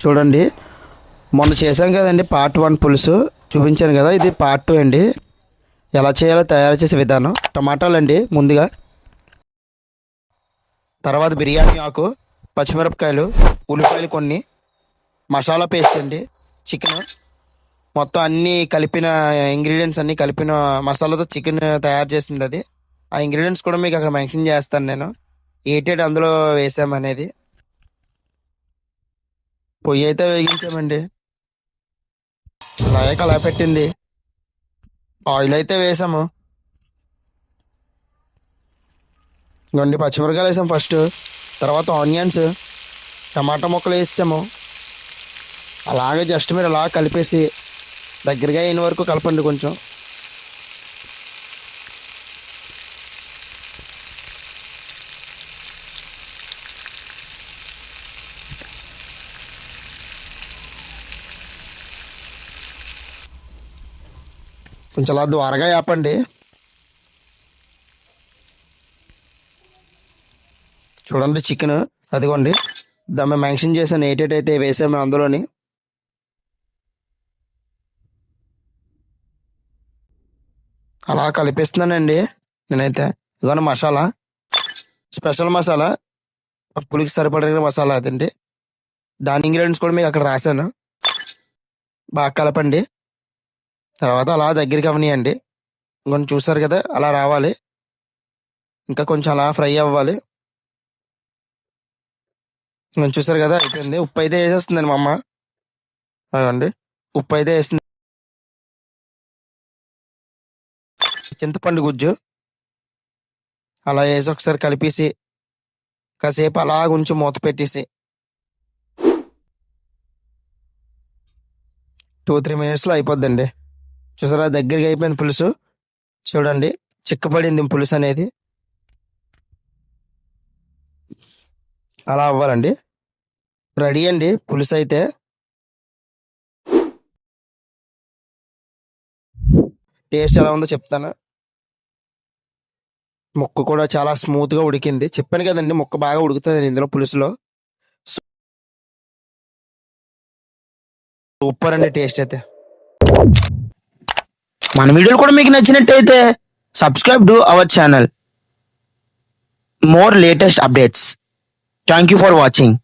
చూడండి, మొన్న చేశాం కదండి పార్ట్ 1 పులుసు చూపించాను కదా, ఇది పార్ట్ 2 అండి. ఎలా చేయాలో తయారు చేసే విధానం. టమాటాలు అండి ముందుగా, తర్వాత బిర్యానీ ఆకు, పచ్చిమిరపకాయలు, ఉల్లిపాయలు కొన్ని, మసాలా పేస్ట్ అండి, చికెన్, మొత్తం అన్నీ కలిపిన ఇంగ్రీడియంట్స్ అన్నీ కలిపిన మసాలాతో చికెన్ తయారు చేసింది అది. ఆ ఇంగ్రీడియంట్స్ కూడా మీకు అక్కడ మెన్షన్ చేస్తాను నేను, ఏటేటి అందులో వేసామనేది. పొయ్యి అయితే వేగించామండి, అలాగే కలా పెట్టింది, ఆయిల్ అయితే వేసాము. ఇంకొన్ని పచ్చిమిరకాయలు వేసాం ఫస్ట్, తర్వాత ఆనియన్స్, టమాటా ముక్కలు వేసాము. అలాగే జస్ట్ మీరు అలా కలిపేసి దగ్గరగా అయిన వరకు కలపండి కొంచెం. కొంచెం అలా ద్వారగా ఆపండి. చూడండి చికెన్ అదిగోండి, దాన్ని మెన్షన్ చేశాను ఏటేటైతే వేసాము అందులోని. అలా కలిపిస్తున్నానండి నేనైతే. ఇదిగోండి మసాలా, స్పెషల్ మసాలా, పులికి సరిపడిన మసాలా అదండి. దాని ఇంగ్రీడియంట్స్ కూడా మీకు అక్కడ రాశాను. బాగా కలపండి. తర్వాత అలా దగ్గరికి అవనియండి. ఇంకొంచెం చూసారు కదా అలా రావాలి, ఇంకా కొంచెం అలా ఫ్రై అవ్వాలి. కొంచెం చూసారు కదా అయిపోయింది. ఉప్పు అయితే వేసేస్తుందండి మా అమ్మ. అదండి ఉప్పు అయితే వేసింది. చింతపండు గుజ్జు అలా వేసి ఒకసారి కలిపేసి కాసేపు అలా కొంచెం మూత పెట్టేసి 2-3 మినిట్స్లో అయిపోద్దండి. చూసారా దగ్గరికి అయిపోయింది పులుసు. చూడండి చిక్కపడింది పులుసు అనేది. అలా అవ్వాలండి. రెడీ అండి పులుసు అయితే. టేస్ట్ ఎలా ఉందో చెప్తాను. ముక్క కూడా చాలా స్మూత్గా ఉడికింది. చెప్పాను కదండి ముక్క బాగా ఉడుకుతుంది ఇందులో పులుసులో. సూపర్ అండి టేస్ట్ అయితే. మన వీడియోలు కూడా మీకు నచ్చినట్టయితే subscribe to our channel. More latest updates. Thank you for watching.